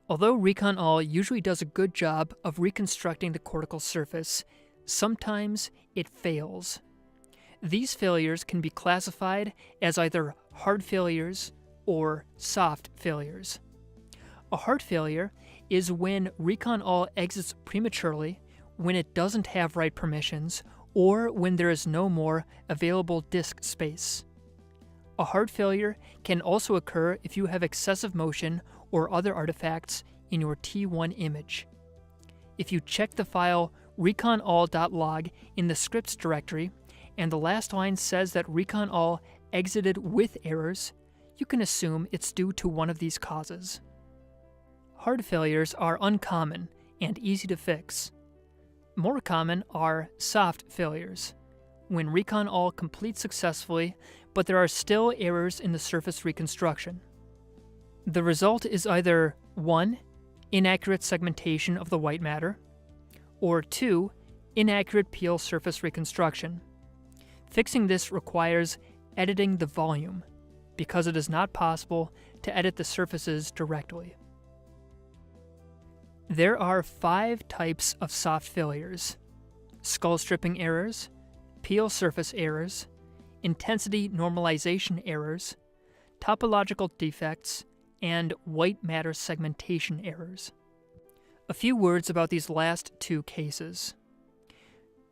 Although recon-all usually does a good job of reconstructing the cortical surface, sometimes it fails. These failures can be classified as either hard failures or soft failures. A hard failure is when recon-all exits prematurely, when it doesn't have write permissions, or when there is no more available disk space. A hard failure can also occur if you have excessive motion or other artifacts in your T1 image. If you check the file recon-all.log in the scripts directory, and the last line says that recon-all exited with errors, you can assume it's due to one of these causes. Hard failures are uncommon and easy to fix. More common are soft failures, when recon-all completes successfully, but there are still errors in the surface reconstruction. The result is either 1. Inaccurate segmentation of the white matter, or 2. Inaccurate peel surface reconstruction. Fixing this requires editing the volume, because it is not possible to edit the surfaces directly. There are 5 types of soft failures: skull stripping errors, peel surface errors, intensity normalization errors, topological defects, and white matter segmentation errors. A few words about these last 2 cases.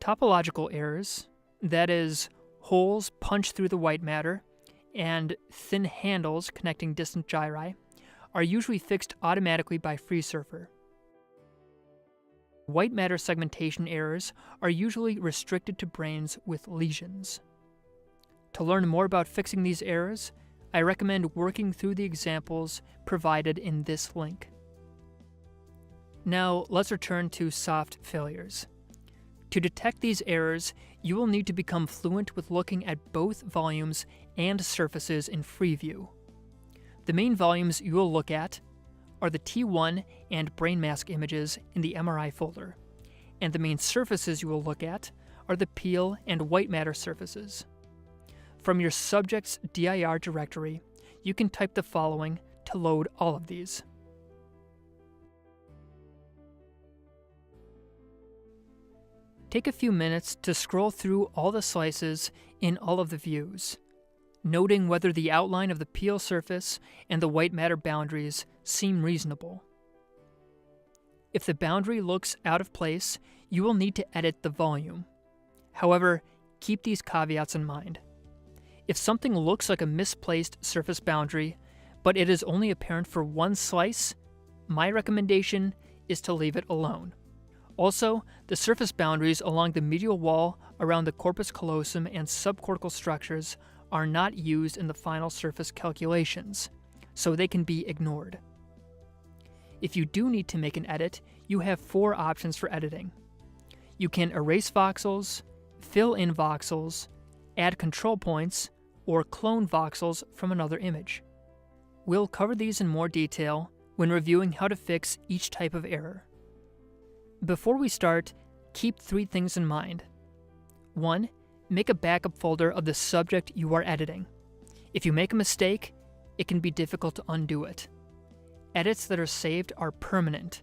Topological errors, that is, holes punched through the white matter, and thin handles connecting distant gyri, are usually fixed automatically by FreeSurfer. White matter segmentation errors are usually restricted to brains with lesions. To learn more about fixing these errors, I recommend working through the examples provided in this link. Now, let's return to soft failures. To detect these errors, you will need to become fluent with looking at both volumes and surfaces in FreeView. The main volumes you will look at are the T1 and brain mask images in the MRI folder, and the main surfaces you will look at are the peel and white matter surfaces. From your subject's dir directory, you can type the following to load all of these. Take a few minutes to scroll through all the slices in all of the views, noting whether the outline of the peel surface and the white matter boundaries seem reasonable. If the boundary looks out of place, you will need to edit the volume. However, keep these caveats in mind. If something looks like a misplaced surface boundary, but it is only apparent for one slice, my recommendation is to leave it alone. Also, the surface boundaries along the medial wall around the corpus callosum and subcortical structures are not used in the final surface calculations, so they can be ignored. If you do need to make an edit, you have 4 options for editing. You can erase voxels, fill in voxels, add control points, or clone voxels from another image. We'll cover these in more detail when reviewing how to fix each type of error. Before we start, keep 3 things in mind. 1. Make a backup folder of the subject you are editing. If you make a mistake, it can be difficult to undo it. Edits that are saved are permanent,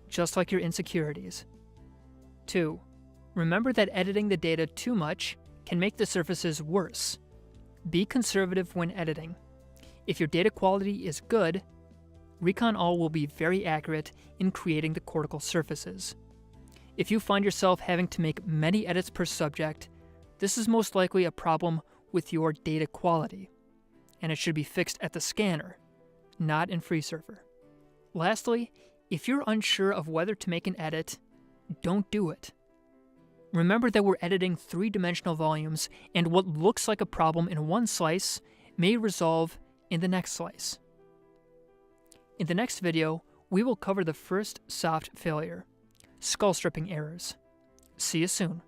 just like your insecurities. 2. Remember that editing the data too much can make the surfaces worse. Be conservative when editing. If your data quality is good, recon-all will be very accurate in creating the cortical surfaces. If you find yourself having to make many edits per subject, this is most likely a problem with your data quality, and it should be fixed at the scanner, not in FreeSurfer. Lastly, if you're unsure of whether to make an edit, don't do it. Remember that we're editing 3-dimensional volumes, and what looks like a problem in one slice may resolve in the next slice. In the next video, we will cover the first soft failure, skull stripping errors. See you soon.